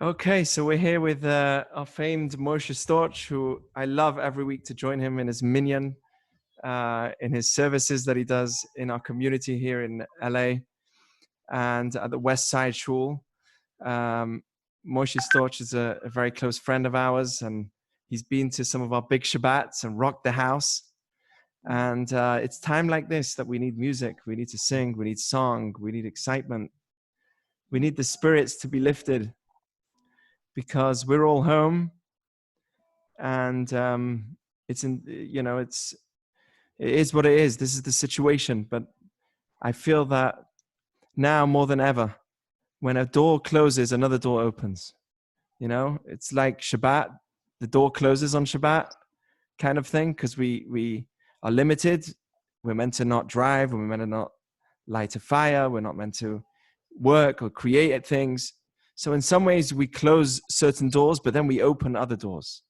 Okay, so we're here with our famed Moshe Storch, who I love every week to join him in his minyan, in his services that he does in our community here in LA and at the West Side Shul. Moshe Storch is a very close friend of ours, and he's been to some of our big Shabbats and rocked the house. And it's time like this that we need music, we need to sing, we need song, we need excitement. We need the spirits to be lifted because we're all home, and it is what it is. This is the situation. But I feel that now more than ever, when a door closes, another door opens. It's like Shabbat. The door closes on Shabbat kind of thing, because we are limited. We're meant to not drive. We're meant to not light a fire. We're not meant to work or create things. So in some ways, we close certain doors, but then we open other doors.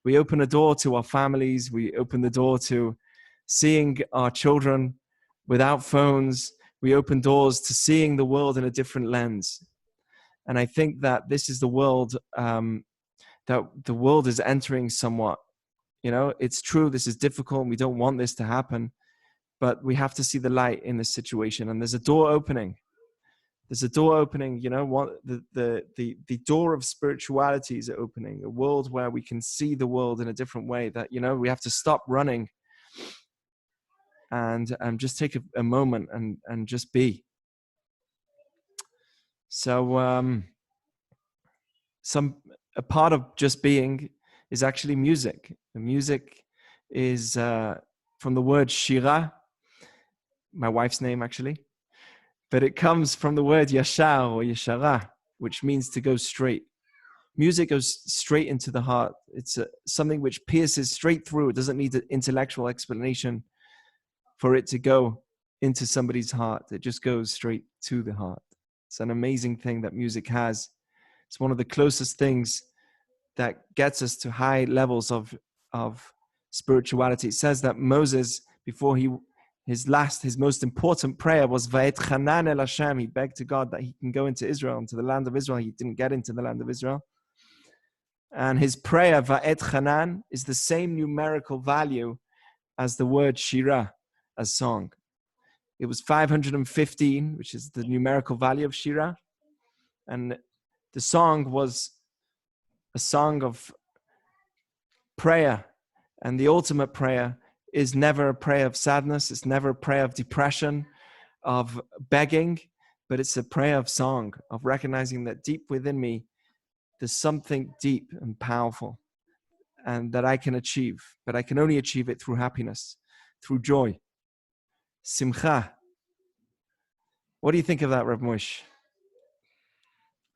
We open a door to our families. We open the door to seeing our children without phones. We open doors to seeing the world in a different lens. And I think that this is the world, that the world is entering somewhat. It's true, this is difficult. We don't want this to happen, but we have to see the light in this situation. And there's a door opening. There's a door opening, the door of spirituality is opening, a world where we can see the world in a different way, that, we have to stop running and just take a moment and just be. So a part of just being is actually music. The music is from the word shira, my wife's name actually. But it comes from the word yashar or yashara, which means to go straight. Music goes straight into the heart. It's something which pierces straight through. It doesn't need an intellectual explanation for it to go into somebody's heart. It just goes straight to the heart. It's an amazing thing that music has. It's one of the closest things that gets us to high levels of spirituality. It says that Moses, before his most important prayer was Va'et Chanan el Hashem. He begged to God that he can go into Israel, into the land of Israel. He didn't get into the land of Israel. And his prayer, Va'et Chanan, is the same numerical value as the word Shira, as song. It was 515, which is the numerical value of Shira. And the song was a song of prayer. And the ultimate prayer is never a prayer of sadness. It's never a prayer of depression, of begging, but it's a prayer of song, of recognizing that deep within me, there's something deep and powerful and that I can achieve, but I can only achieve it through happiness, through joy. Simcha. What do you think of that, Rav Moshe?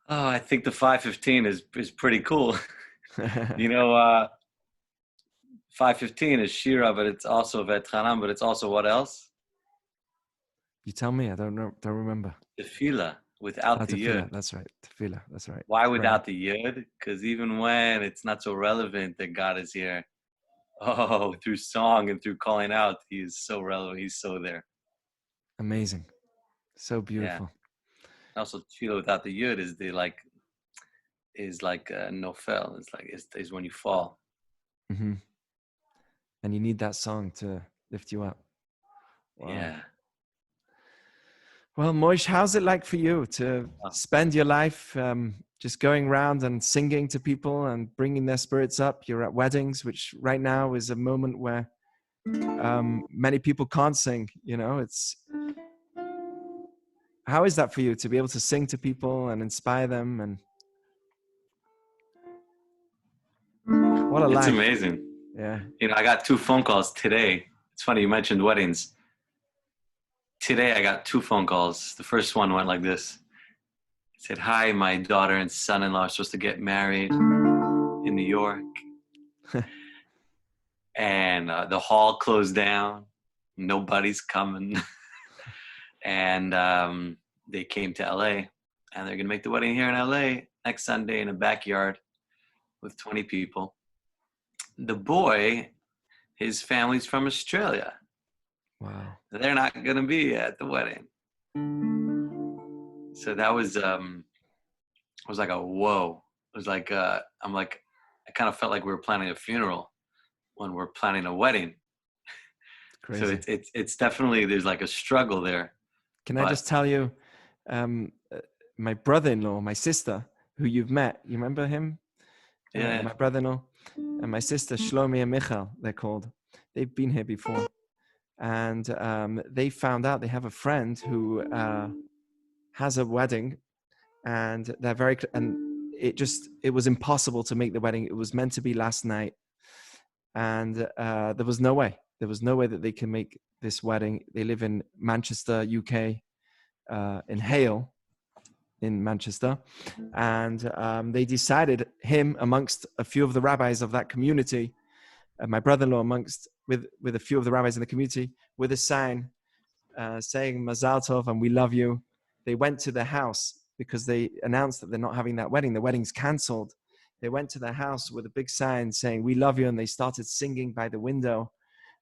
Oh, I think the 515 is pretty cool. 515 is Shira, but it's also Vetchanan, but it's also what else? You tell me. I don't remember. Tefillah, without the Yud. That's right. Tefillah, that's right. Why without the Yud? Because even when it's not so relevant that God is here, through song and through calling out, he is so relevant. He's so there. Amazing. So beautiful. Yeah. Also, Tefillah without the Yud is like nofel. It's when you fall. Mm-hmm. And you need that song to lift you up. Wow. Yeah. Well, Moshe, how's it like for you to spend your life just going around and singing to people and bringing their spirits up? You're at weddings, which right now is a moment where many people can't sing. How is that for you to be able to sing to people and inspire them? And what a life. It's amazing. Yeah. I got 2 phone calls today. It's funny you mentioned weddings. Today I got 2 phone calls. The first one went like this. It said, "Hi, my daughter and son-in-law are supposed to get married in New York." And the hall closed down. Nobody's coming. And they came to LA. And they're going to make the wedding here in LA next Sunday in a backyard with 20 people. The boy, his family's from Australia. Wow. They're not going to be at the wedding. So that was like a whoa. was like, I'm like, I kind of felt like we were planning a funeral when we're planning a wedding. So Crazy. it's definitely, there's like a struggle there. Can I But just tell you, um, uh, my brother-in-law, my sister, who you've met, you remember him? yeah, My brother-in-law and my sister, Shlomi and Michal, they're called. They've been here before. And they found out they have a friend who has a wedding, and they're and it was impossible to make the wedding. It was meant to be last night, and there was no way. There was no way that they can make this wedding. They live in Manchester, UK, in Hale, in Manchester, and they decided, him amongst a few of the rabbis of that community, my brother-in-law amongst with a few of the rabbis in the community, with a sign saying Mazal Tov and we love you. They went to their house because they announced that they're not having that wedding. The wedding's canceled. They went to their house with a big sign saying we love you, and they started singing by the window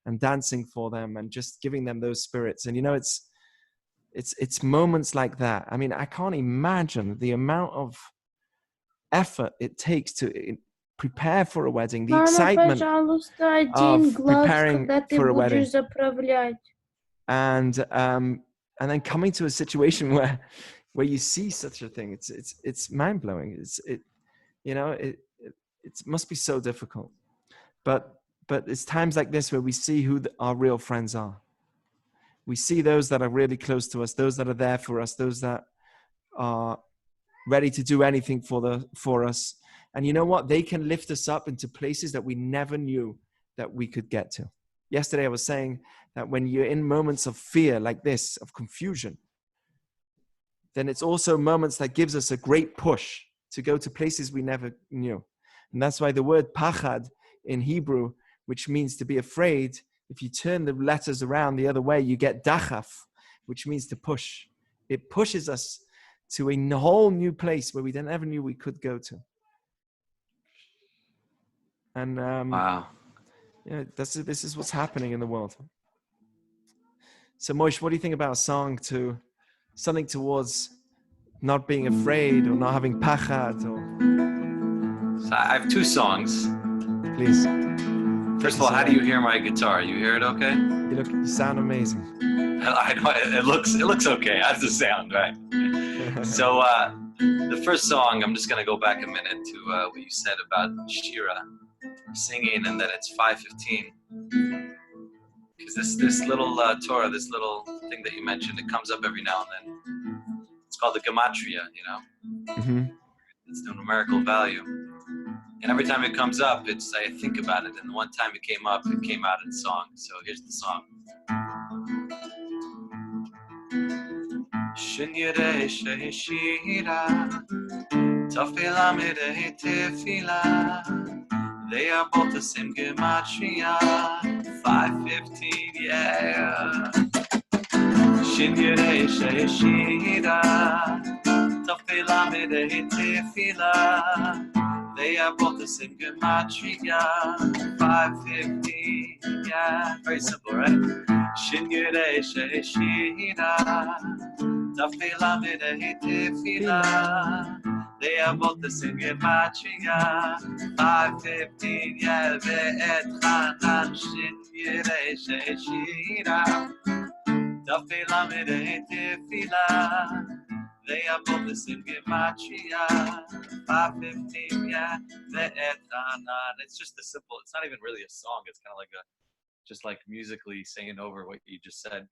and dancing for them and just giving them those spirits. And you know, it's moments like that. I mean, I can't imagine the amount of effort it takes to prepare for a wedding, the Мама, excitement пожалуйста, один of глаз, preparing когда ты for a wedding, будешь заправлять. and then coming to a situation where you see such a thing. It's mind blowing. It must be so difficult. But it's times like this where we see who our real friends are. We see those that are really close to us, those that are there for us, those that are ready to do anything for us. And you know what? They can lift us up into places that we never knew that we could get to. Yesterday, I was saying that when you're in moments of fear like this, of confusion, then it's also moments that gives us a great push to go to places we never knew. And that's why the word pachad in Hebrew, which means to be afraid, if you turn the letters around the other way, you get dachaf, which means to push. It pushes us to a whole new place where we never knew we could go to. And wow. this is what's happening in the world. So Moshe, what do you think about a song to something towards not being afraid or not having pachad? So I have two songs. Please. First of all, how do you hear my guitar? You hear it okay? You sound amazing. I know it looks okay. How's the sound, right? So the first song, I'm just gonna go back a minute to what you said about Shira singing, and then it's 5:15. Because this little Torah, this little thing that you mentioned, it comes up every now and then. It's called the gematria, you know. Mm-hmm. It's the numerical value, and every time it comes up, I think about it. And the one time it came up, it came out in song. So here's the song. Shin yirei she'shira, tafila midei tefila. They are both the same gematria, 5:15, yeah. Shin yirei she'shira, tafila midei tefila. They are both the same gematria, 5:15, yeah. Very simple, right? Shin yirei she'shira, tafila midei tefila. They are both the same gematria, 5:15, yeah. Ve'et chanan shin yirei she'shira, tafila midei tefila. They are both the same gematria, 5:15, yeah. Ve'et chanan. It's just a simple. It's not even really a song. It's kind of like just like musically saying over what you just said.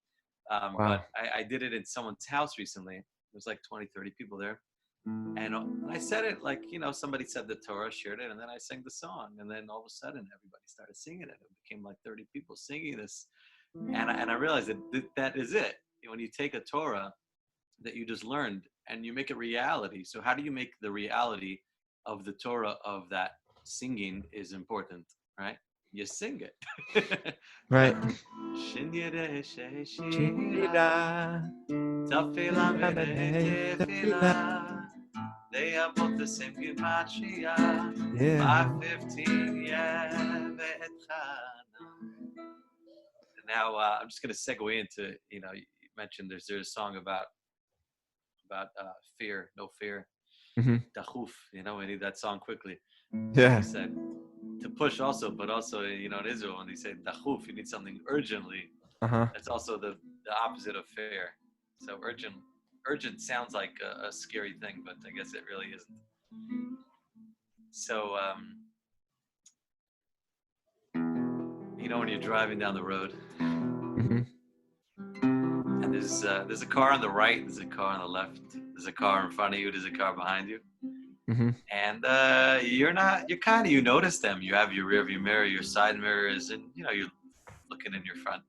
Wow. But I did it in someone's house recently. There was like 20, 30 people there. And I said it like, somebody said the Torah, shared it, and then I sang the song. And then all of a sudden, everybody started singing it. It became like 30 people singing this. And I realized that is it. When you take a Torah that you just learned and you make it reality. So how do you make the reality of the Torah of that singing is important, right? You sing it. Right. They are both the same gematria, Yeah. 5:15, yeah. And now I'm just going to segue into, you mentioned there's a song about fear, no fear. Dachuf, we need that song quickly. Yeah. He said to push also, but also, in Israel, when they say dachuf, you need something urgently. Uh-huh. That's also the opposite of fair. So urgent sounds like a scary thing, but I guess it really isn't. So, when you're driving down the road, and there's a car on the right, there's a car on the left, there's a car in front of you, there's a car behind you, and you notice them. You have your rear view mirror, your side mirrors, and you're looking in your front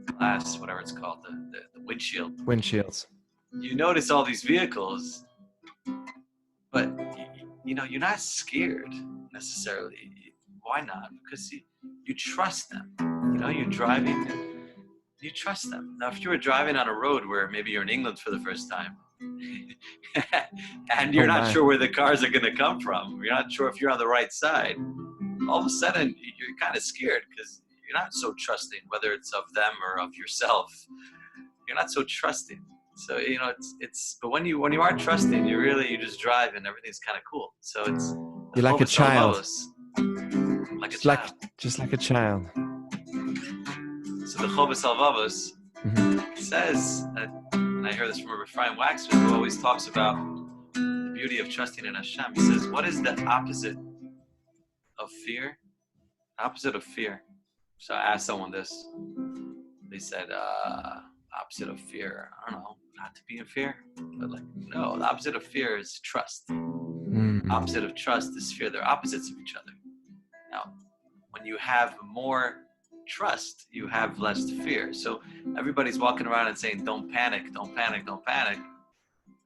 glass, whatever it's called, the windshield. Windshields. You notice all these vehicles, but you're not scared necessarily. Why not? Because you trust them. You're driving, you trust them. Now, if you were driving on a road where maybe you're in England for the first time, and you're not sure where the cars are going to come from, you're not sure if you're on the right side, all of a sudden you're kind of scared because you're not so trusting, whether it's of them or of yourself. You're not so trusting. So it's but when you are trusting, you just drive and everything's kind of cool. So it's you're like a child. Just like a child. So the Chovos Halevavos says, and I hear this from Rabbi Ephraim Waxman, who always talks about the beauty of trusting in Hashem. He says, what is the opposite of fear? Opposite of fear. So I asked someone this. They said, opposite of fear, I don't know, not to be in fear. But no, the opposite of fear is trust. Opposite of trust is fear. They're opposites of each other. Now, when you have more trust, you have less fear. So everybody's walking around and saying, don't panic, don't panic, don't panic.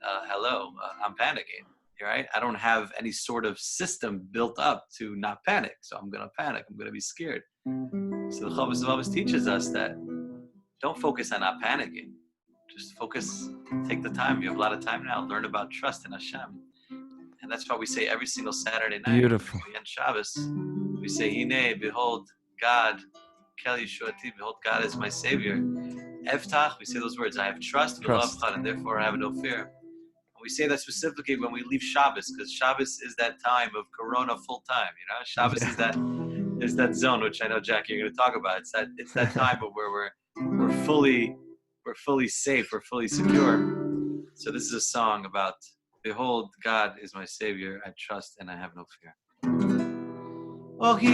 Hello, I'm panicking, right? I don't have any sort of system built up to not panic. So I'm going to panic. I'm going to be scared. So the Chovos Halevavos teaches us that don't focus on not panicking. Just focus, take the time. You have a lot of time now. Learn about trust in Hashem. And that's why we say every single Saturday night. Beautiful. We end Shabbos. We say, Hine, behold, God, Kel Yeshuati, behold, God is my Savior. Eftach, we say those words, I have trust, and therefore I have no fear. And we say that specifically when we leave Shabbos, because Shabbos is that time of Corona full time. Shabbos is that zone, which I know, Jack, you're going to talk about. It's that time of where we're fully safe, we're fully secure. So this is a song about, behold, God is my Savior. I trust and I have no fear. Oh, Hine,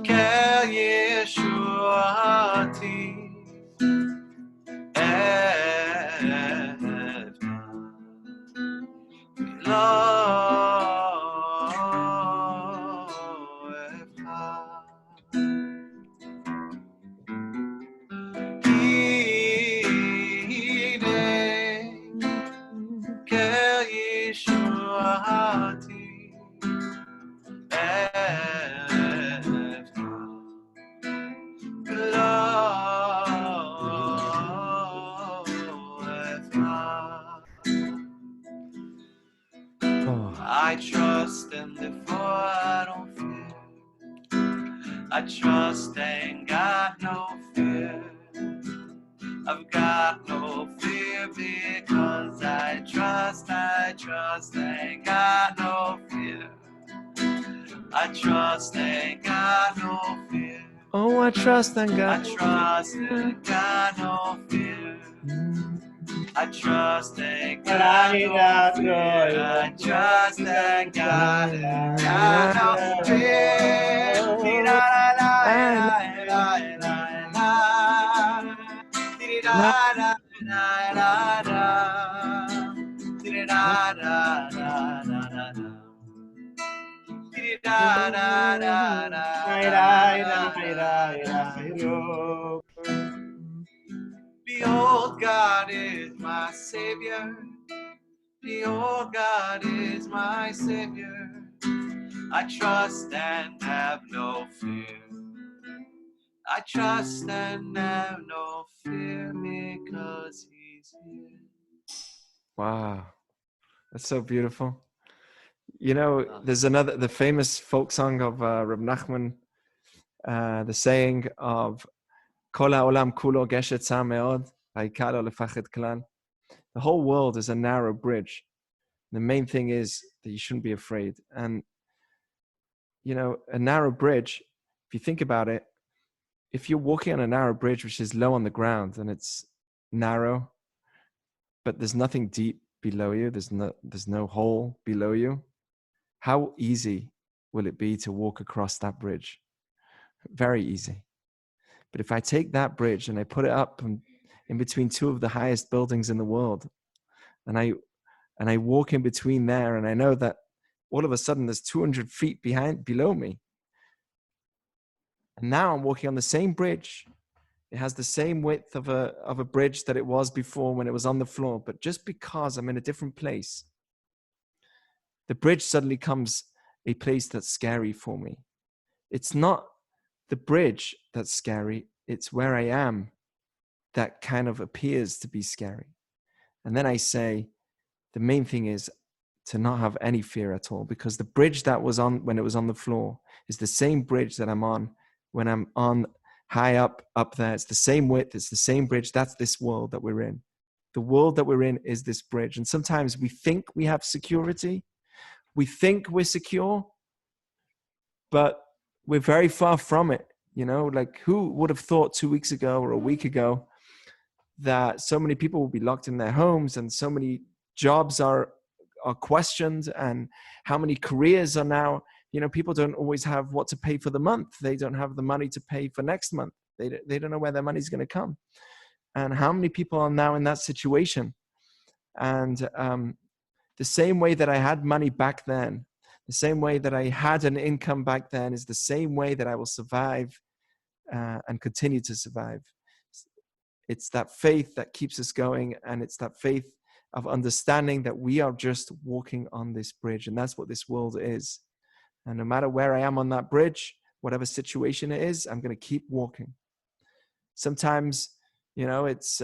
Kel Yeshuati, I trust and therefore I don't fear. I trust and got no fear. I've got no fear because I trust and got no fear. I trust and got no fear. Oh, I trust and God. I trust and got no fear. I trust and got no fear. I trust and got no fear. La la la Behold, God is my Savior. Behold, God is my Savior. I trust and have no fear. I trust and have no fear because He's here. Wow. That's so beautiful. There's the famous folk song of Reb Nachman, the saying of Kol ha'olam kulo geshet sa me'od. העיקר לא לפחד כלל. The whole world is a narrow bridge. The main thing is that you shouldn't be afraid. And, a narrow bridge, if you think about it, if you're walking on a narrow bridge, which is low on the ground and it's narrow, but there's nothing deep below you, there's no hole below you, how easy will it be to walk across that bridge? Very easy. But if I take that bridge and I put it up in between two of the highest buildings in the world, and I walk in between there, and I know that all of a sudden there's 200 feet below me, and now I'm walking on the same bridge. It has the same width of a bridge that it was before when it was on the floor, but just because I'm in a different place, the bridge suddenly comes a place that's scary for me. It's not the bridge that's scary, it's where I am that kind of appears to be scary. And then I say, the main thing is to not have any fear at all, because the bridge that was on when it was on the floor is the same bridge that I'm on when I'm on high up there. It's the same width, it's the same bridge. That's this world that we're in. The world that we're in is this bridge. And sometimes we think we have security, we think we're secure, but we're very far from it. Like, who would have thought 2 weeks ago or a week ago that so many people will be locked in their homes and so many jobs are questioned, and how many careers are now, people don't always have what to pay for the month. They don't have the money to pay for next month. They don't know where their money's going to come. And how many people are now in that situation? And the same way that I had money back then, the same way that I had an income back then is the same way that I will survive and continue to survive. It's that faith that keeps us going, and it's that faith of understanding that we are just walking on this bridge, and that's what this world is. And no matter where I am on that bridge, whatever situation it is, I'm going to keep walking. Sometimes, it's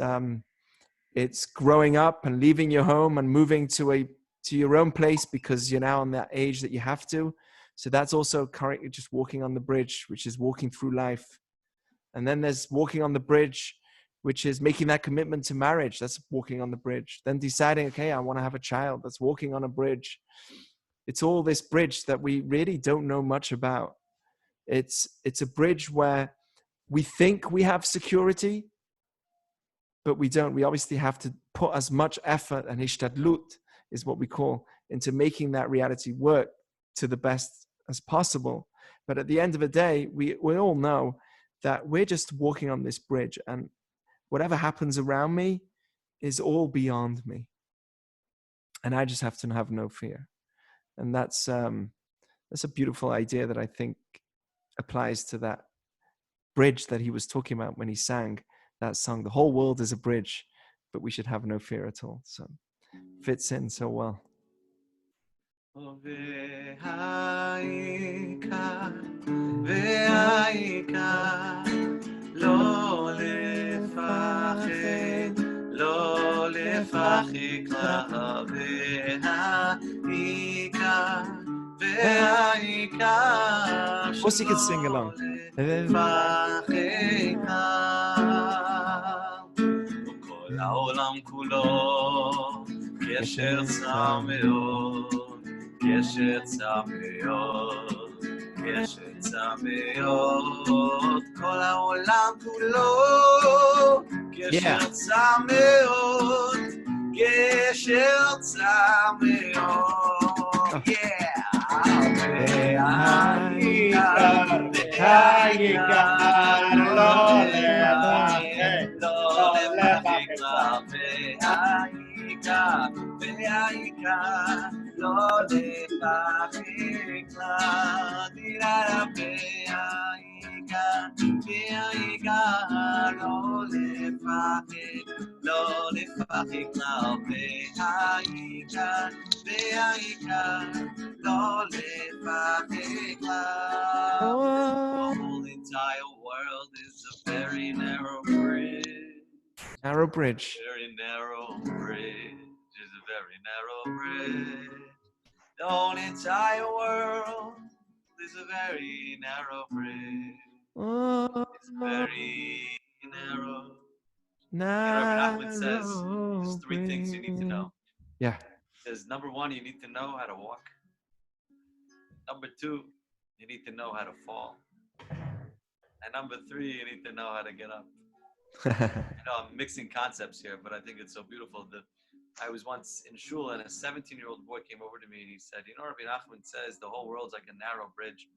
growing up and leaving your home and moving to your own place because you're now on that age that you have to. So that's also currently just walking on the bridge, which is walking through life. And then there's walking on the bridge, which is making that commitment to marriage. That's walking on the bridge. Then deciding, okay, I want to have a child. That's walking on a bridge. It's all this bridge that we really don't know much about. It's a bridge where we think we have security, but we don't. We obviously have to put as much effort, and hishtadlut is what we call, into making that reality work to the best as possible. But at the end of the day, we all know that we're just walking on this bridge, and whatever happens around me is all beyond me. And I just have to have no fear. And that's a beautiful idea that I think applies to that bridge that he was talking about when he sang that song. The whole world is a bridge, but we should have no fear at all. So fits in so well. Of course you can sing along. כל העולם כולו קשר צר מאוד, קשר צר מאוד, קשר צר מאוד, כל העולם כולו קשר צר מאוד, קשר צר מאוד, והעיקר לא לפחד, לא לפחד כלל, והעיקר לא לפחד כלל, והעיקר לא לפחד, לא לפחד כלל, והעיקר לא לפחד כלל. The whole entire world is a very narrow bridge. Narrow bridge. Very narrow bridge is a very narrow bridge. The whole entire world is a very narrow bridge. It's very narrow. Rabbi Nachman says there's 3 things you need to know. Yeah. He says, number 1, you need to know how to walk. Number 2, you need to know how to fall. And number 3, you need to know how to get up. I'm mixing concepts here, but I think it's so beautiful. I was once in shul, and a 17-year-old boy came over to me, and he said, Rabbi Nachman says the whole world's like a narrow bridge.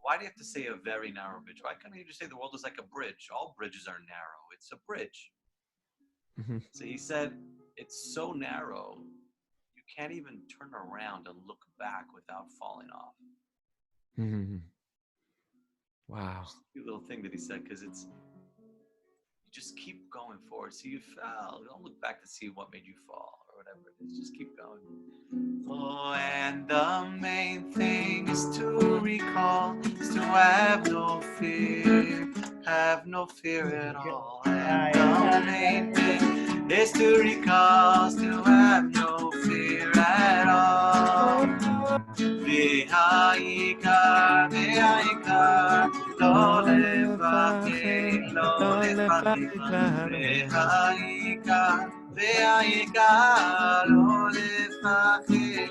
Why do you have to say a very narrow bridge? Why can't you just say the world is like a bridge? All bridges are narrow. It's a bridge. Mm-hmm. So he said, it's so narrow, you can't even turn around and look back without falling off. Mm-hmm. Wow. Just a cute little thing that he said, because you just keep going forward. So you fell. Don't look back to see what made you fall or whatever it is. Just keep going. Oh, and the main thing is to recall, is to have no fear at all. And the main thing is to recall, is to have no fear at all. והעיקר, לא לפחד, לא לפחד, והעיקר, לא לפחד.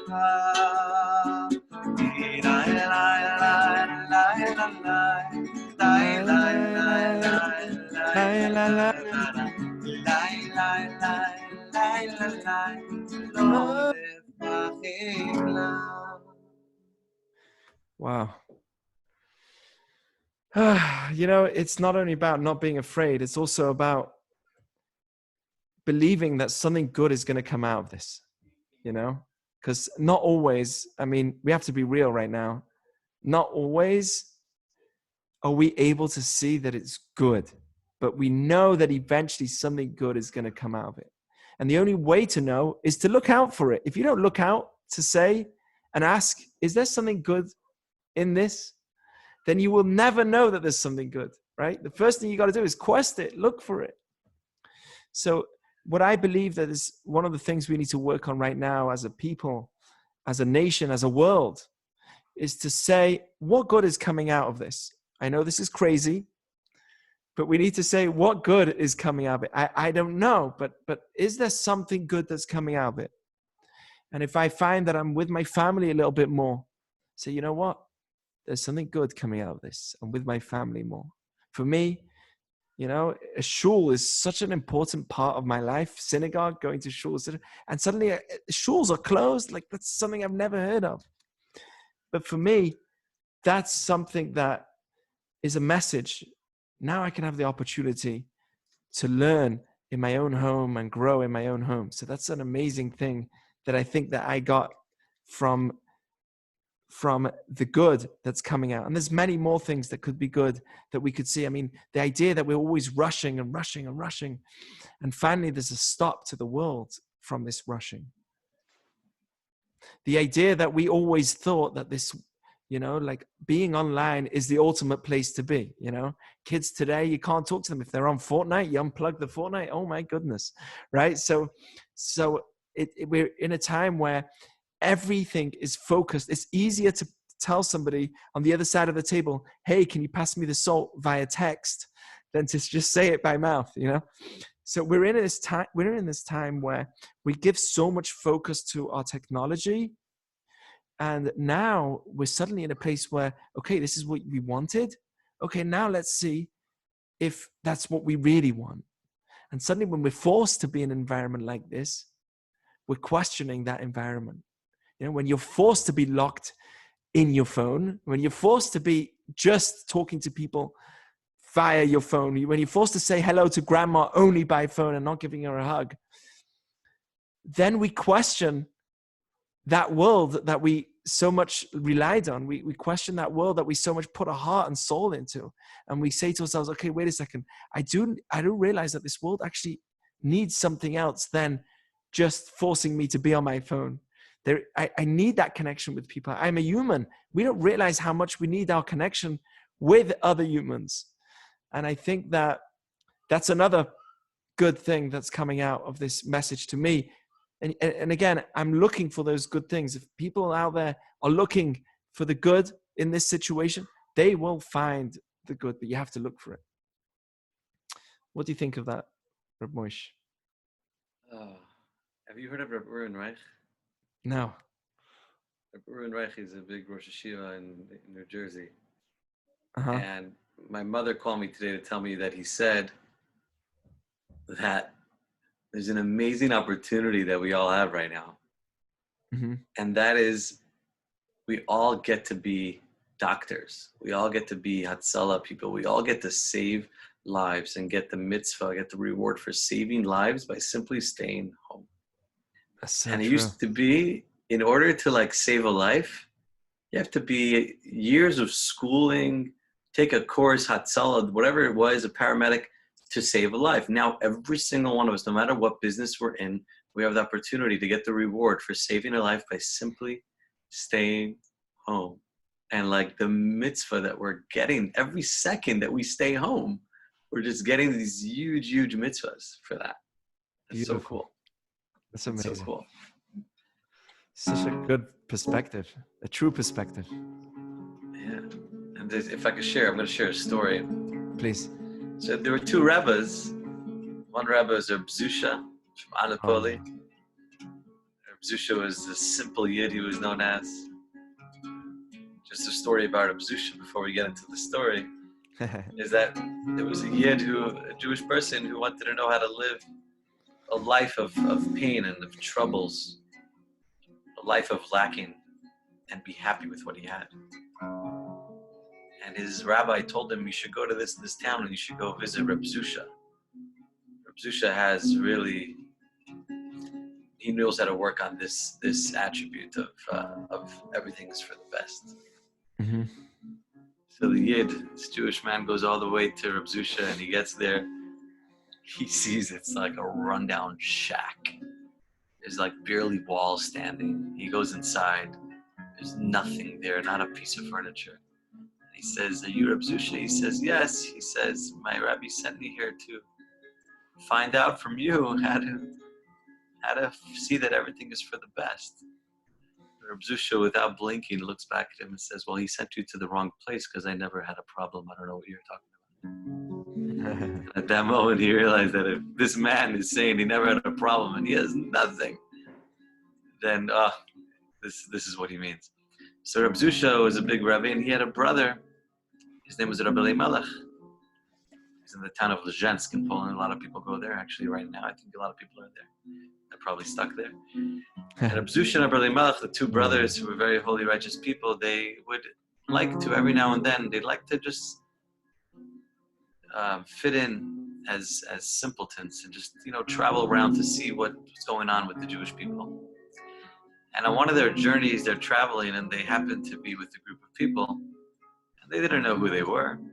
Wow. It's not only about not being afraid, it's also about believing that something good is going to come out of this, because not always, we have to be real right now. Not always are we able to see that it's good, but we know that eventually something good is going to come out of it. And the only way to know is to look out for it. If you don't look out to say and ask, is there something good in this? Then you will never know that there's something good, right? The first thing you got to do is quest it, look for it. So what I believe that is one of the things we need to work on right now as a people, as a nation, as a world, is to say, what good is coming out of this? I know this is crazy, but we need to say, what good is coming out of it? I don't know, but is there something good that's coming out of it? And if I find that I'm with my family a little bit more, say, you know what? There's something good coming out of this. I'm with my family more. For me, a shul is such an important part of my life. Synagogue, going to shuls, and suddenly shuls are closed. Like, that's something I've never heard of. But for me, that's something that is a message. Now I can have the opportunity to learn in my own home and grow in my own home. So that's an amazing thing that I think that I got from the good that's coming out. And there's many more things that could be good that we could see. The idea that we're always rushing and rushing and rushing, and finally there's a stop to the world from this rushing. The idea that we always thought that this, like being online is the ultimate place to be. Kids today, you can't talk to them. If they're on Fortnite, you unplug the Fortnite. Oh my goodness. Right. So we're in a time where everything is focused. It's easier to tell somebody on the other side of the table, hey, can you pass me the salt via text, than to just say it by mouth, So we're in this time where we give so much focus to our technology. And now we're suddenly in a place where, okay, this is what we wanted. Okay, now let's see if that's what we really want. And suddenly when we're forced to be in an environment like this, we're questioning that environment. When you're forced to be locked in your phone, when you're forced to be just talking to people via your phone, when you're forced to say hello to grandma only by phone and not giving her a hug, then we question that world that we so much relied on. We question that world that we so much put our heart and soul into. And we say to ourselves, okay, wait a second. I do realize that this world actually needs something else than just forcing me to be on my phone. I need that connection with people. I'm a human. We don't realize how much we need our connection with other humans. And I think that that's another good thing that's coming out of this message to me. And again, I'm looking for those good things. If people out there are looking for the good in this situation, they will find the good, but you have to look for it. What do you think of that? Reb Moish. Oh, have you heard of Reb Aaron Reich? No. Reb Aaron Reich is a big Rosh Hashiva in New Jersey. Uh-huh. And my mother called me today to tell me that he said that there's an amazing opportunity that we all have right now. Mm-hmm. And that is, we all get to be doctors. We all get to be Hatzalah people. We all get to save lives and get the mitzvah, get the reward for saving lives by simply staying home. That's so And it true. used to be, in order to like save a life, you have to be years of schooling, take a course, Hatzalah, whatever it was, a paramedic, to save a life. Now, every single one of us, no matter what business we're in, we have the opportunity to get the reward for saving a life by simply staying home. And like the mitzvah that we're getting every second that we stay home, we're just getting these huge, huge mitzvahs for that. It's so Beautiful. cool. That's It's amazing. so cool. Such a good perspective, a true perspective. Yeah. And if I could share, I'm going to share a story. Please. So there were two rabbis. One rabbi was Reb Zusha from Anatoli. Reb Zusha was the simple yid he was known as. Just a story about Reb Zusha before we get into the story is that there was a yid a Jewish person who wanted to know how to live a life of pain and of troubles, a life of lacking, and be happy with what he had. And his rabbi told him, you should go to this town and you should go visit Reb Zusha. Reb Zusha has really, he knows how to work on this attribute of everything is for the best. Mm-hmm. So the yid, this Jewish man, goes all the way to Reb Zusha, and he gets there. He sees it's like a rundown shack. There's like barely walls standing. He goes inside. There's nothing there, not a piece of furniture. And he says, are you Reb Zusha? He says, yes. He says, my rabbi sent me here to find out from you how to see that everything is for the best. Reb Zusha, without blinking, looks back at him and says, well, he sent you to the wrong place because I never had a problem. I don't know what you're talking about. And at that moment, he realized that if this man is saying he never had a problem and he has nothing, then this is what he means. So Reb Zusha was a big rabbi, and he had a brother. His name was Rabbi Elimelech. He's in the town of Lezhensk in Poland. A lot of people go there actually right now. I think a lot of people are there. They're probably stuck there. And Reb Zusha and Rabbi Elimelech, the two brothers who were very holy, righteous people, they would like to, every now and then, they'd like to just fit in as simpletons and just, travel around to see what's going on with the Jewish people. And on one of their journeys, they're traveling, and they happened to be with a group of people, and they didn't know who they were. And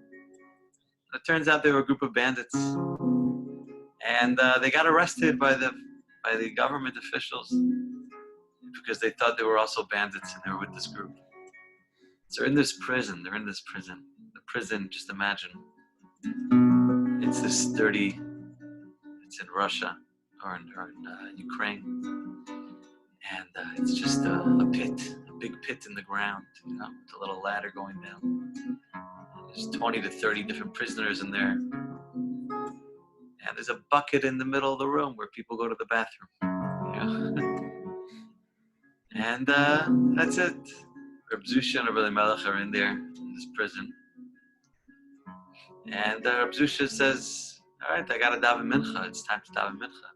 it turns out they were a group of bandits, and they got arrested by the government officials because they thought they were also bandits and they were with this group. So they're in this prison. The prison, just imagine, it's this dirty. It's in Russia or in Ukraine. And it's just a big pit in the ground, with a little ladder going down. There's 20 to 30 different prisoners in there. And there's a bucket in the middle of the room where people go to the bathroom. And that's it. Reb Zusha and Reb Elimelech are in there, in this prison. And Reb Zusha says, all right, I got to daven mincha. It's time to daven mincha.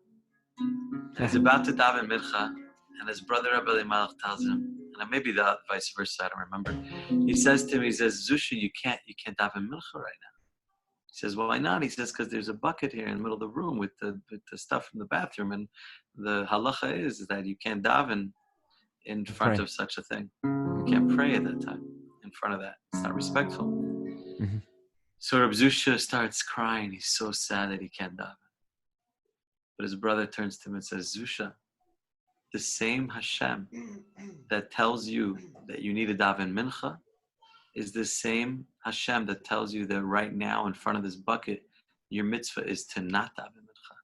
And he's about to daven mincha. And his brother Rabbi Elimelech tells him, and maybe the vice versa, I don't remember. He says to him, Zusha, you can't daven mincha right now. He says, well, why not? He says, because there's a bucket here in the middle of the room with the stuff from the bathroom, and the halacha is that you can't daven in front of such a thing. You can't pray at that time in front of that. It's not respectful. Mm-hmm. So Reb Zusha starts crying. He's so sad that he can't daven. But his brother turns to him and says, Zusha, the same Hashem that tells you that you need to daven mincha is the same Hashem that tells you that right now in front of this bucket, your mitzvah is to not daven mincha.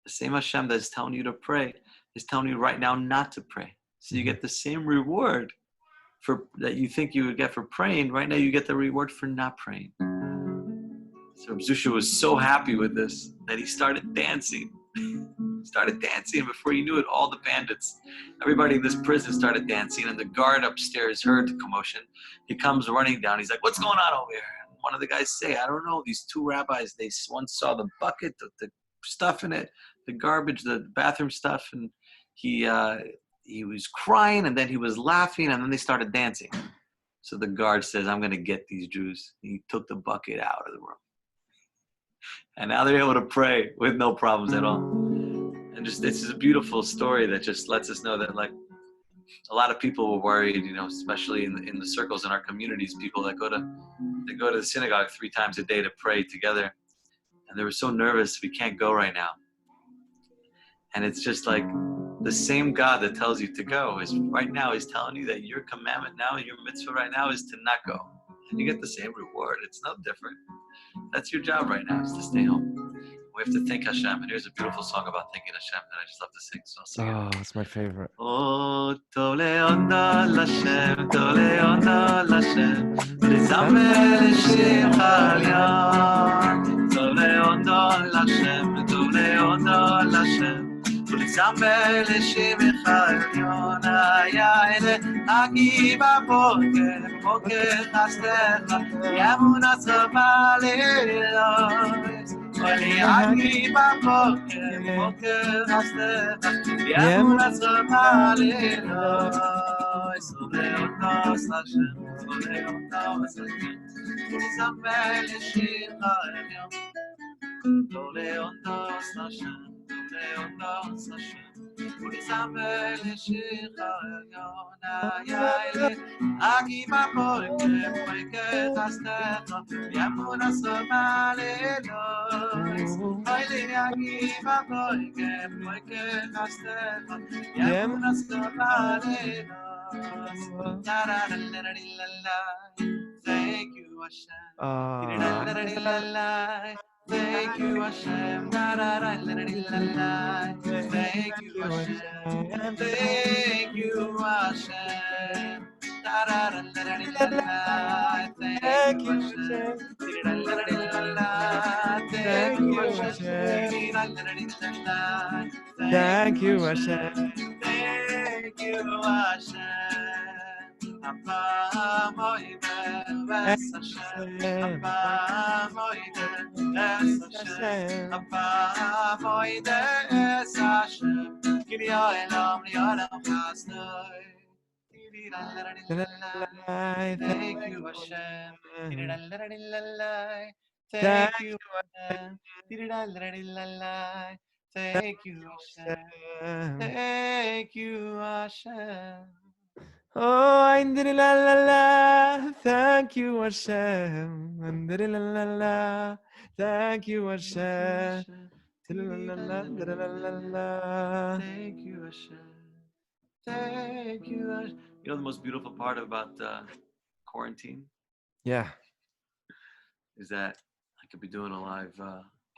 The same Hashem that is telling you to pray is telling you right now not to pray. So you get the same reward that you think you would get for praying. Right now you get the reward for not praying. So Zusha was so happy with this that he started dancing. Before you knew it, all the bandits, everybody in this prison started dancing, and the guard upstairs heard the commotion. He comes running down. He's like, "What's going on over here?" And one of the guys say, "I don't know. These two rabbis, they once saw the bucket, the stuff in it, the garbage, the bathroom stuff, and he was crying, and then he was laughing, and then they started dancing." So the guard says, "I'm going to get these Jews." He took the bucket out of the room. And now they're able to pray with no problems at all. And just, this is a beautiful story that just lets us know that, like, a lot of people were worried, you know, especially in the circles in our communities, people that go to the synagogue 3 times a day to pray together. And they were so nervous, we can't go right now. And it's just like the same God that tells you to go is right now is telling you that your commandment now, your mitzvah right now is to not go. And you get the same reward. It's no different. That's your job right now, is to stay home. We have to thank Hashem. And here's a beautiful song about thanking Hashem that I just love to sing. So I'll sing it. Oh, it's my favorite. Oh, tov le'odah l'Hashem, tov le'odah l'Hashem, v'lezamer l'shimcha alyon. Tov le'odah l'Hashem, tov le'odah l'Hashem, v'lezamer l'shimcha alyon. Hayale hagi b'boker, boker chasdecha, yamunat chama le'elois. Hagi b'boker, boker chasdecha, yamunat chama le'elois. Le'odas Hashem, le'odas Hashem, v'lezamer l'shimcha alyon. Le'odas Hashem, le'odas Hashem, v'lezamer l'shimcha alyon. Hayale hagi b'boker, boker chasdecha, yamunat chama le'elois. Hagi b'boker, boker chasdecha, yamunat chama le'elois. Thank you, Hashem. Thank you, Hashem. Thank you, Hashem. Thank you, Hashem. Thank you, Hashem. Thank you, Hashem. Thank you, Hashem. Thank you, Hashem. Abba Moide Es Hashem. Abba Moide Es Hashem. Abba Moide Es Hashem. Kili Olam Liolam Chasdoi. Thank you, Hashem. Thank you, Hashem. Thank you, Hashem. Thank you, Hashem. Oh, la. Thank you, Hashem. La. Thank you, Hashem. La. Thank you, Hashem. Thank you, Hashem. You know the most beautiful part about quarantine Yeah. is that I could be doing a live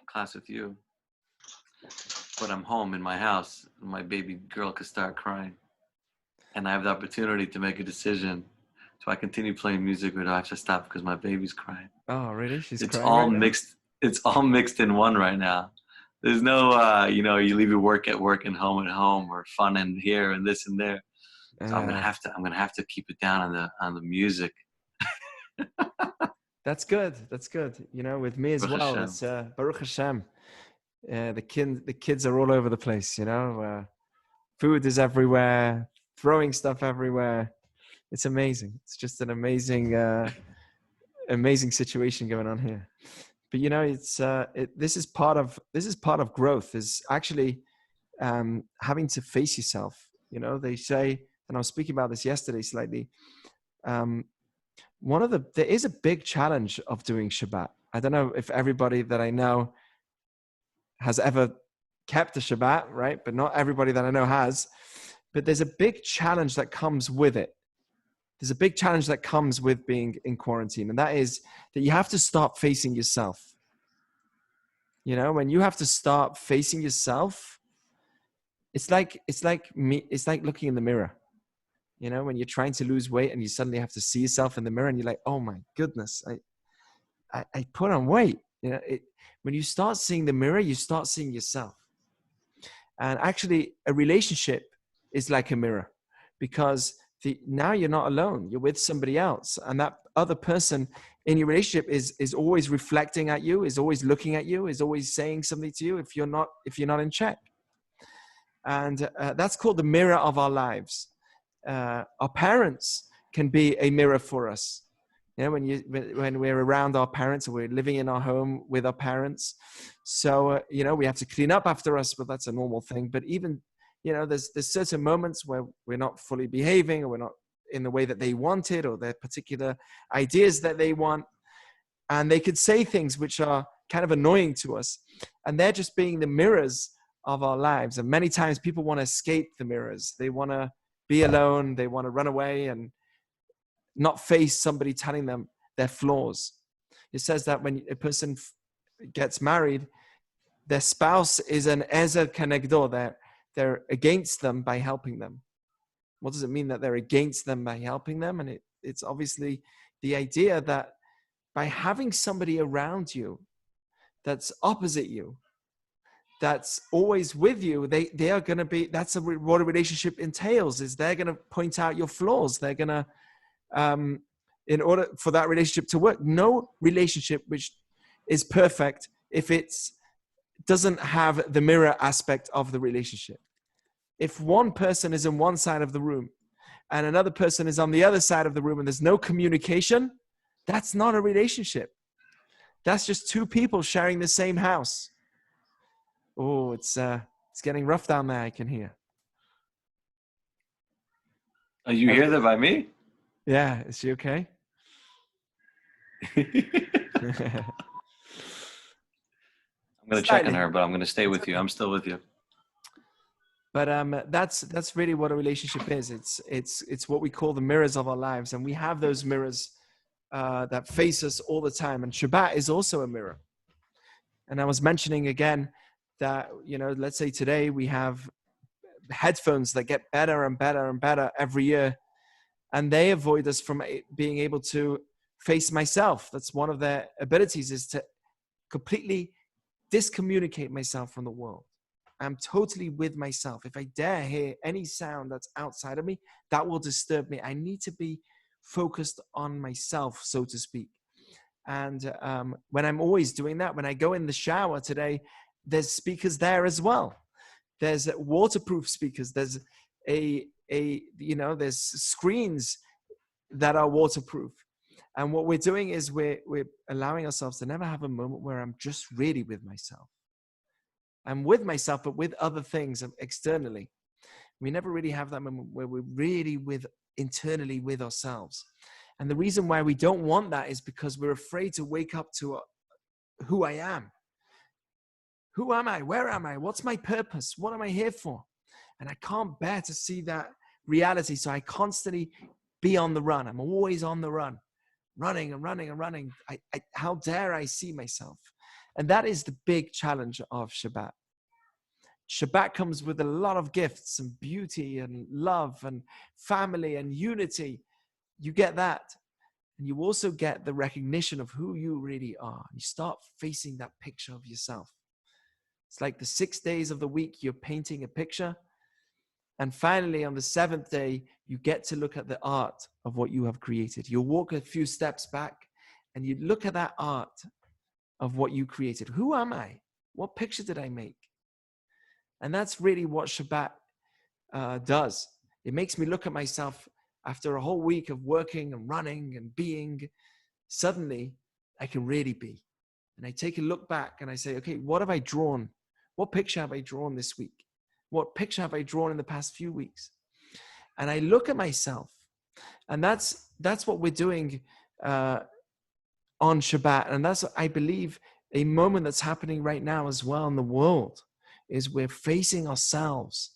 class with you, but I'm home in my house, and my baby girl could start crying. And I have the opportunity to make a decision. Do I continue playing music or do I have to stop because my baby's crying? Oh, really? She's It's crying all right now? mixed. It's all mixed in one right now. There's no, you leave your work at work and home at home, or fun and here and this and there. So I'm gonna have to keep it down on the music. That's good. That's good. You know, with me as Baruch well. Hashem. It's Baruch Hashem. The kids are all over the place. You know, food is everywhere. Throwing stuff everywhere. It's amazing. It's just an amazing, amazing situation going on here. But you know, it's this is part of growth. Is actually having to face yourself. You know, they say, and I was speaking about this yesterday slightly. There is a big challenge of doing Shabbat. I don't know if everybody that I know has ever kept a Shabbat, right? But not everybody that I know has. But there's a big challenge that comes with it. There's a big challenge that comes with being in quarantine. And that is that you have to start facing yourself. You know, when you have to start facing yourself, it's like looking in the mirror. You know, when you're trying to lose weight and you suddenly have to see yourself in the mirror and you're like, oh my goodness, I put on weight. When you start seeing the mirror, you start seeing yourself. And actually, a relationship is like a mirror, because now you're not alone. You're with somebody else, and that other person in your relationship is always reflecting at you, is always looking at you, is always saying something to you if you're not in check. And that's called the mirror of our lives. Our parents can be a mirror for us. When we're around our parents, or we're living in our home with our parents, so we have to clean up after us, but that's a normal thing. But even there's certain moments where we're not fully behaving, or we're not in the way that they wanted, or their particular ideas that they want, and they could say things which are kind of annoying to us, and they're just being the mirrors of our lives. And many times people want to escape the mirrors. They want to be alone. They want to run away and not face somebody telling them their flaws. It says that when a person gets married, their spouse is an ezer kenegdo. They're against them by helping them. What does it mean that they're against them by helping them? And it's obviously the idea that by having somebody around you that's opposite you, that's always with you, they are going to be, what a relationship entails, is they're going to point out your flaws. They're going to, in order for that relationship to work, no relationship which is perfect if it doesn't have the mirror aspect of the relationship. If one person is in one side of the room and another person is on the other side of the room and there's no communication, that's not a relationship. That's just two people sharing the same house. Oh, it's getting rough down there, I can hear. Are you hear that by me? Yeah, is she okay? I'm going to check on her, but I'm going to stay with you. I'm still with you. But that's really what a relationship is. It's what we call the mirrors of our lives, and we have those mirrors that face us all the time. And Shabbat is also a mirror. And I was mentioning again that let's say today we have headphones that get better and better and better every year, and they avoid us from being able to face myself. That's one of their abilities, is to completely discommunicate myself from the world. I'm totally with myself. If I dare hear any sound that's outside of me, that will disturb me. I need to be focused on myself, so to speak. And when I'm always doing that, when I go in the shower today, there's speakers there as well. There's waterproof speakers. There's there's screens that are waterproof. And what we're doing is we're allowing ourselves to never have a moment where I'm just really with myself. I'm with myself, but with other things externally. We never really have that moment where we're really internally with ourselves. And the reason why we don't want that is because we're afraid to wake up to who I am. Who am I? Where am I? What's my purpose? What am I here for? And I can't bear to see that reality. So I constantly be on the run. I'm always on the run, running and running and running. How dare I see myself? And that is the big challenge of Shabbat. Shabbat comes with a lot of gifts and beauty and love and family and unity. You get that. And you also get the recognition of who you really are. You start facing that picture of yourself. It's like the 6 days of the week, you're painting a picture. And finally, on the seventh day, you get to look at the art of what you have created. You'll walk a few steps back and you look at that art of what you created. Who am I? What picture did I make? And that's really what Shabbat does. It makes me look at myself after a whole week of working and running and being. Suddenly, I can really be. And I take a look back and I say, okay, what have I drawn? What picture have I drawn this week? What picture have I drawn in the past few weeks? And I look at myself. And that's what we're doing on Shabbat. And that's, I believe, a moment that's happening right now as well in the world, is we're facing ourselves.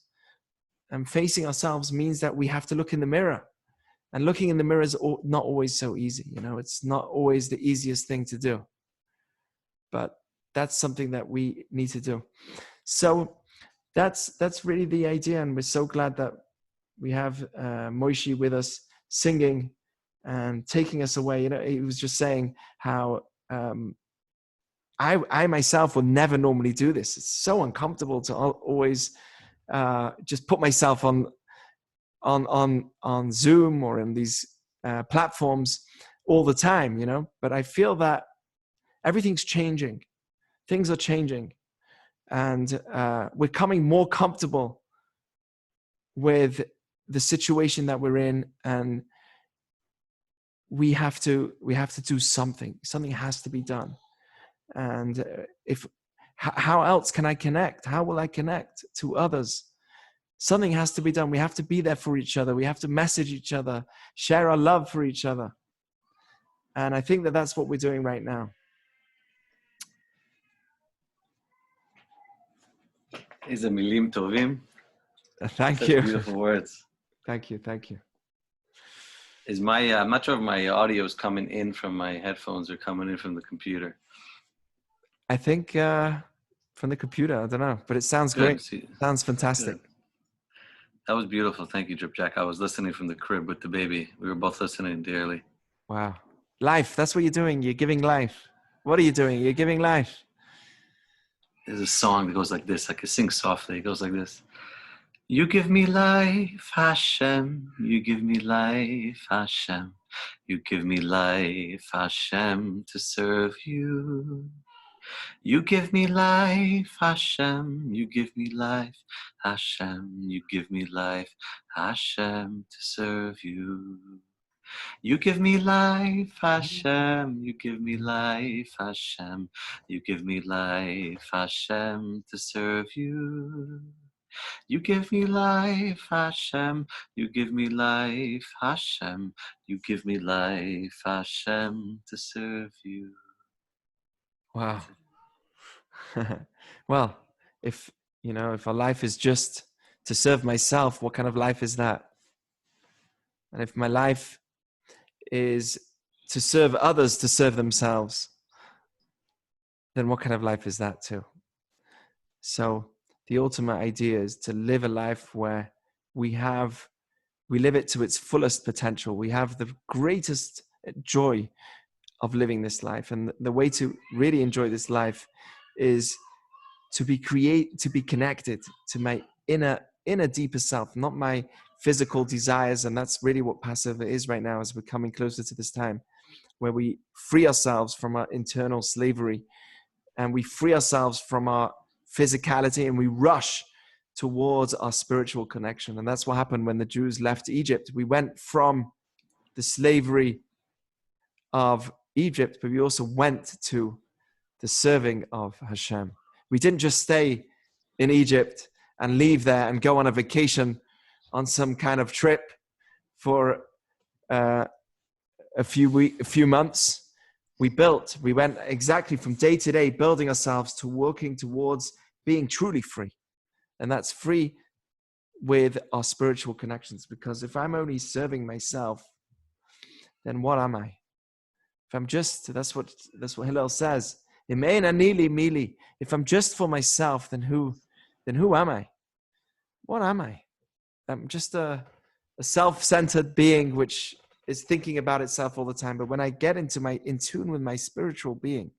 And facing ourselves means that we have to look in the mirror. And looking in the mirror is not always so easy. It's not always the easiest thing to do. But that's something that we need to do. So that's really the idea. And we're so glad that we have Moishi with us singing and taking us away. He was just saying how I myself will never normally do this. It's so uncomfortable to always just put myself on Zoom or in these platforms all the time, But I feel that everything's changing. Things are changing, and we're becoming more comfortable with the situation that we're in, and we have to do something. Something has to be done. And how else can I connect? How will I connect to others? Something has to be done. We have to be there for each other. We have to message each other, share our love for each other. And I think that that's what we're doing right now. Ize milim tovim. Thank Such you. beautiful words. Thank you. Is my I'm not sure if my audio is coming in from my headphones or coming in from the computer. I think from the computer. I don't know, but it sounds Good. great. Sounds fantastic. Good. That was beautiful. Thank you, Drip Jack. I was listening from the crib with the baby. We were both listening dearly. Wow. Life. That's what you're doing. You're giving life. What are you doing? You're giving life. There's a song that goes like this. I can sing softly. It goes like this. You give me life, Hashem. You give me life, Hashem. You give me life, Hashem, to serve you. You give me life, Hashem. You give me life, Hashem. You give me life, Hashem, to serve you. You give me life, Hashem. You give me life, Hashem. You give me life, Hashem, to serve you. You give me life, Hashem. You give me life, Hashem. You give me life, Hashem, to serve you. Wow. Well, if our life is just to serve myself, what kind of life is that? And if my life is to serve others to serve themselves, then what kind of life is that too? So the ultimate idea is to live a life where we live it to its fullest potential. We have the greatest joy of living this life. And the way to really enjoy this life is to be connected to my inner deeper self, not my physical desires. And that's really what Passover is right now, as we're coming closer to this time where we free ourselves from our internal slavery and we free ourselves from our physicality and we rush towards our spiritual connection. And that's what happened when the Jews left Egypt. We went from the slavery of Egypt, but we also went to the serving of Hashem. We didn't just stay in Egypt and leave there and go on a vacation on some kind of trip for a few months. We went exactly from day to day, building ourselves to working towards being truly free. And that's free with our spiritual connections. Because if I'm only serving myself, then what am I? If I'm just, that's what Hillel says. If I'm just for myself, then who am I? What am I? I'm just a self-centered being which is thinking about itself all the time. But when I get in tune with my spiritual being,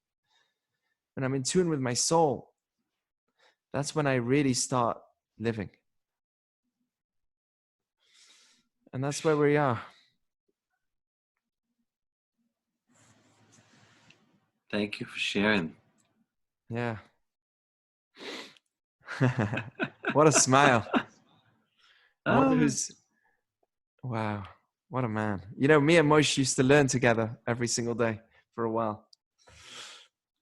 when I'm in tune with my soul, that's when I really start living. And that's where we are. Thank you for sharing. Yeah. What a smile. Wow. What a man. Me and Moshe used to learn together every single day for a while.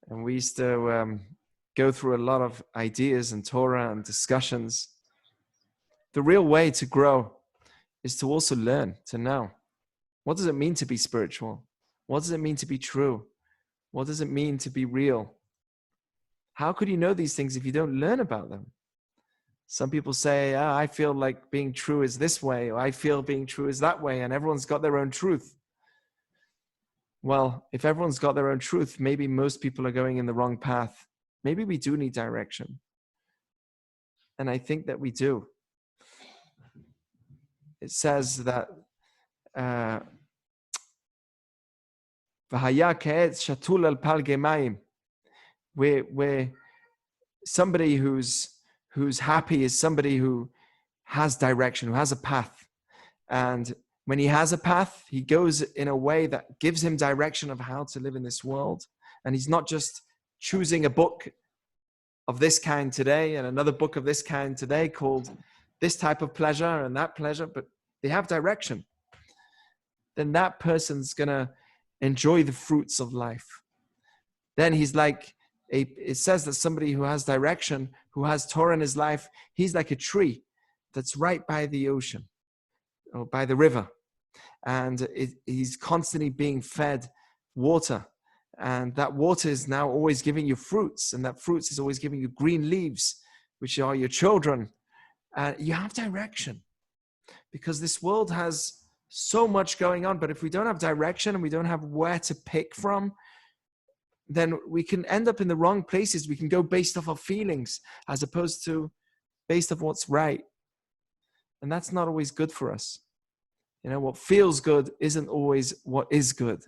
And we used to go through a lot of ideas and Torah and discussions. The real way to grow is to also learn, to know. What does it mean to be spiritual? What does it mean to be true? What does it mean to be real? How could you know these things if you don't learn about them? Some people say, I feel like being true is this way, or I feel being true is that way, and everyone's got their own truth. Well, if everyone's got their own truth, maybe most people are going in the wrong path. Maybe we do need direction. And I think that we do. It says that we're somebody who's happy is somebody who has direction, who has a path. And when he has a path, he goes in a way that gives him direction of how to live in this world. And he's not just choosing a book of this kind today and another book of this kind today called this type of pleasure and that pleasure, but they have direction. Then that person's going to enjoy the fruits of life. Then he's like, it says that somebody who has direction, who has Torah in his life, he's like a tree that's right by the ocean or by the river. And he's constantly being fed water. And that water is now always giving you fruits. And that fruits is always giving you green leaves, which are your children. You have direction. Because this world has so much going on. But if we don't have direction and we don't have where to pick from, then we can end up in the wrong places. We can go based off our feelings as opposed to based off what's right. And that's not always good for us. You know, what feels good isn't always what is good.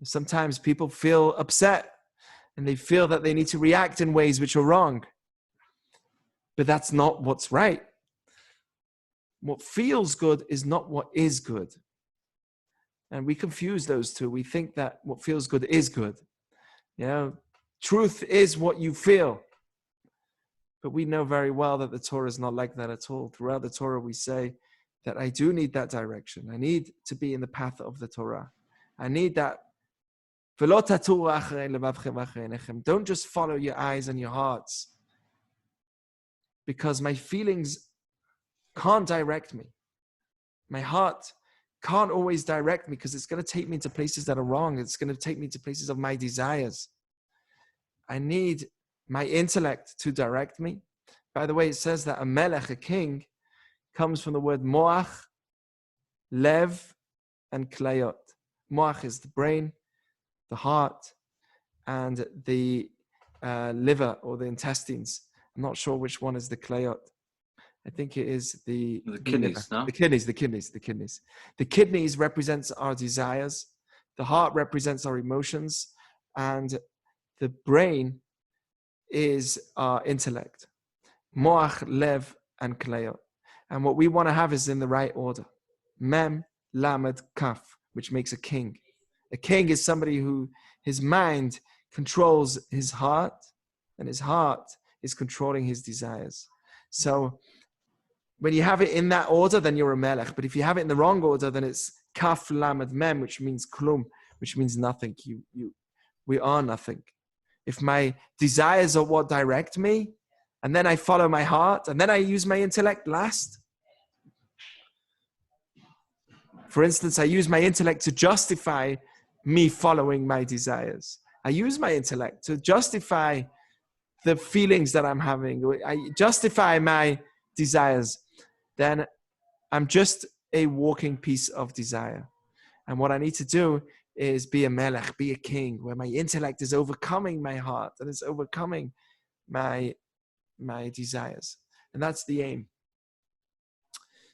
Sometimes people feel upset and they feel that they need to react in ways which are wrong. But that's not what's right. What feels good is not what is good. And we confuse those two. We think that what feels good is good. You know, truth is what you feel. But we know very well that the Torah is not like that at all. Throughout the Torah, we say that I do need that direction. I need to be in the path of the Torah. I need that. Don't just follow your eyes and your hearts. Because my feelings can't direct me. My heart can't always direct me because it's going to take me to places that are wrong. It's going to take me to places of my desires. I need my intellect to direct me. By the way, it says that a melech, a king, comes from the word moach, lev, and klayot. Moach is the brain, the heart, and the liver or the intestines. I'm not sure which one is the klayot. I think it is the kidneys, no? The kidneys. The kidneys represents our desires. The heart represents our emotions. And the brain is our intellect. Moach, lev, and klayot. And what we want to have is in the right order. Mem, lamed, kaf, which makes a king. A king is somebody who his mind controls his heart, and his heart is controlling his desires. So when you have it in that order, then you're a melech. But if you have it in the wrong order, then it's kaf, lamed, mem, which means klum, which means nothing. We are nothing. If my desires are what direct me, and then I follow my heart, and then I use my intellect last. For instance, I use my intellect to justify me following my desires. I use my intellect to justify the feelings that I'm having. I justify my desires. Then I'm just a walking piece of desire. And what I need to do is be a melech, be a king, where my intellect is overcoming my heart and it's overcoming my desires. And that's the aim.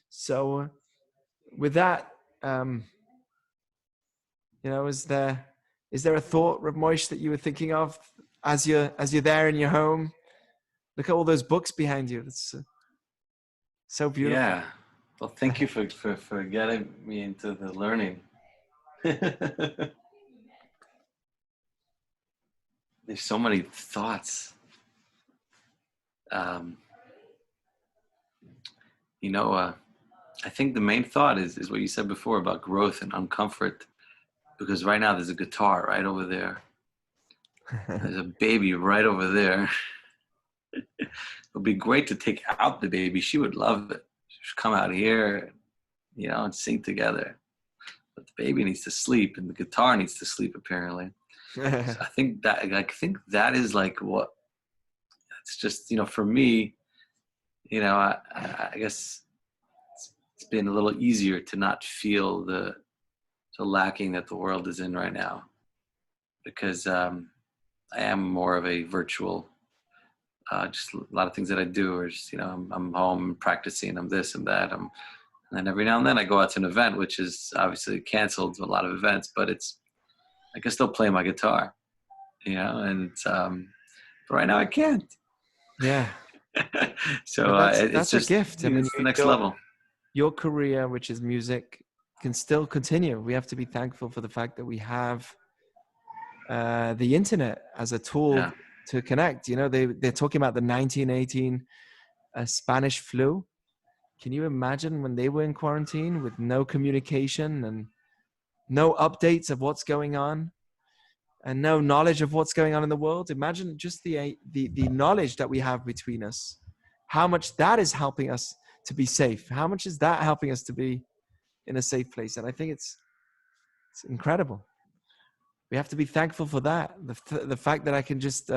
So with that, is there a thought, Reb Moish, that you were thinking of as you're there in your home? Look at all those books behind you. It's so beautiful. Yeah. Well, thank you for getting me into the learning. There's so many thoughts. I think the main thought is what you said before about growth and uncomfort. Because right now there's a guitar right over there. There's a baby right over there. It would be great to take out the baby. She would love it. She should come out here, and sing together. But the baby needs to sleep, and the guitar needs to sleep, apparently. So I think that is like what. It's just for me. I guess it's been a little easier to not feel the lacking that the world is in right now, because I am more of a virtual. Just a lot of things that I do are just, I'm home practicing, I'm this and that. And then every now and then I go out to an event, which is obviously canceled, a lot of events, but I can still play my guitar. and it's but right now I can't. Yeah. So But it's that's a just gift. I mean, it's the next level. your career, which is music, can still continue. We have to be thankful for the fact that we have the internet as a tool Yeah. to connect. They're talking about the 1918 Spanish flu. Can you imagine when they were in quarantine with no communication and no updates of what's going on and no knowledge of what's going on in the world? Imagine just the knowledge that we have between us, how much that is helping us to be safe. How much is that helping us to be in a safe place? And I think it's incredible. We have to be thankful for that. The fact that I can just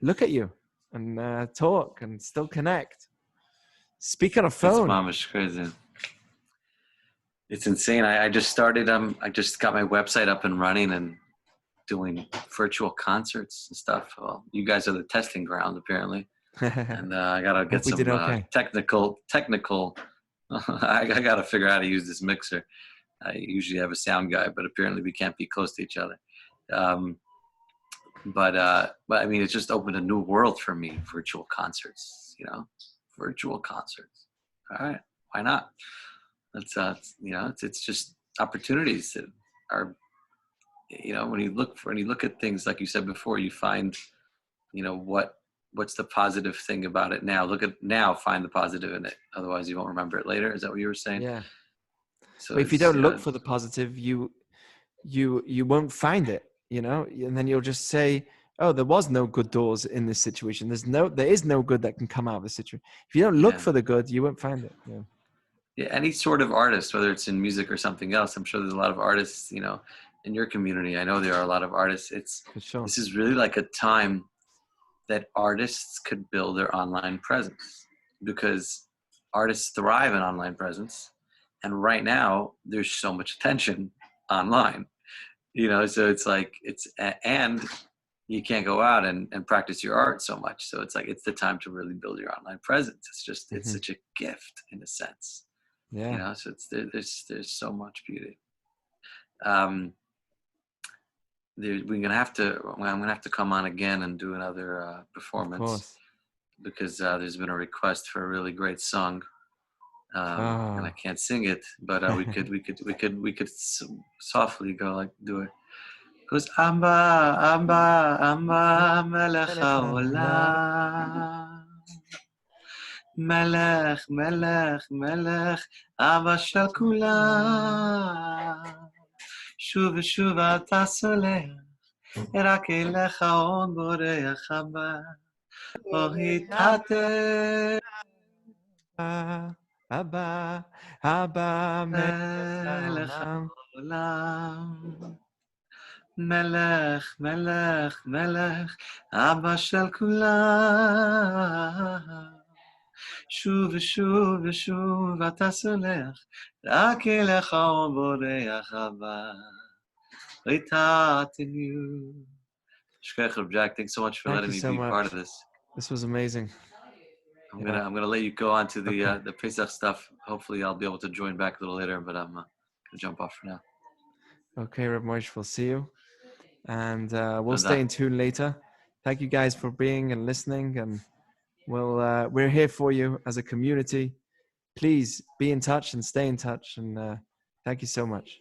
look at you and talk and still connect. Speak on a It's phone. mamish crazy. It's insane. I just started. I just got my website up and running and doing virtual concerts and stuff. Well, you guys are the testing ground apparently, and I gotta get we some did okay. technical. I gotta figure out how to use this mixer. I usually have a sound guy, but apparently we can't be close to each other. But I mean, it's just opened a new world for me. Virtual concerts, virtual concerts. All right, why not? It's it's just opportunities that are, when you look at things like you said before, you find, what's the positive thing about it now. Look at now, find the positive in it. Otherwise, you won't remember it later. Is that what you were saying? Yeah. So but if you don't look for the positive, you won't find it, and then you'll just say, oh, there was no good doors in this situation. There is no good that can come out of the situation. If you don't look for the good, you won't find it. Yeah, any sort of artist, whether it's in music or something else. I'm sure there's a lot of artists, in your community. I know there are a lot of artists. For sure. This is really like a time that artists could build their online presence, because artists thrive in online presence. And right now there's so much attention online, so it's like, and you can't go out and practice your art so much. So it's like, it's the time to really build your online presence. It's just, it's such a gift in a sense. Yeah. So it's there's so much beauty. I'm gonna have to come on again and do another performance, Of course. because there's been a request for a really great song, and I can't sing it, but we could softly go, like, do it. Goes Amba Amba Amba Melech Haolam, Melech Melech Melech Abba Shel Kulam, Shuv ושוב אתה סולח, רק אליך עוד בורח הבא, או התעטף Abba מלך העולם. מלך, מלך, מלך, אבא של כולם. שוב ושוב ושוב אתה סולח, רק אליך עוד בורח הבא. in you. Shkech, Jack, thanks so much for letting me be part of this. This was amazing. I'm gonna let you go on to the Pesach stuff. Hopefully, I'll be able to join back a little later, but I'm gonna jump off for now. Okay, Reb Moshe, we'll see you, and we'll stay in tune later. Thank you guys for being and listening, and we're here for you as a community. Please be in touch and stay in touch, and thank you so much.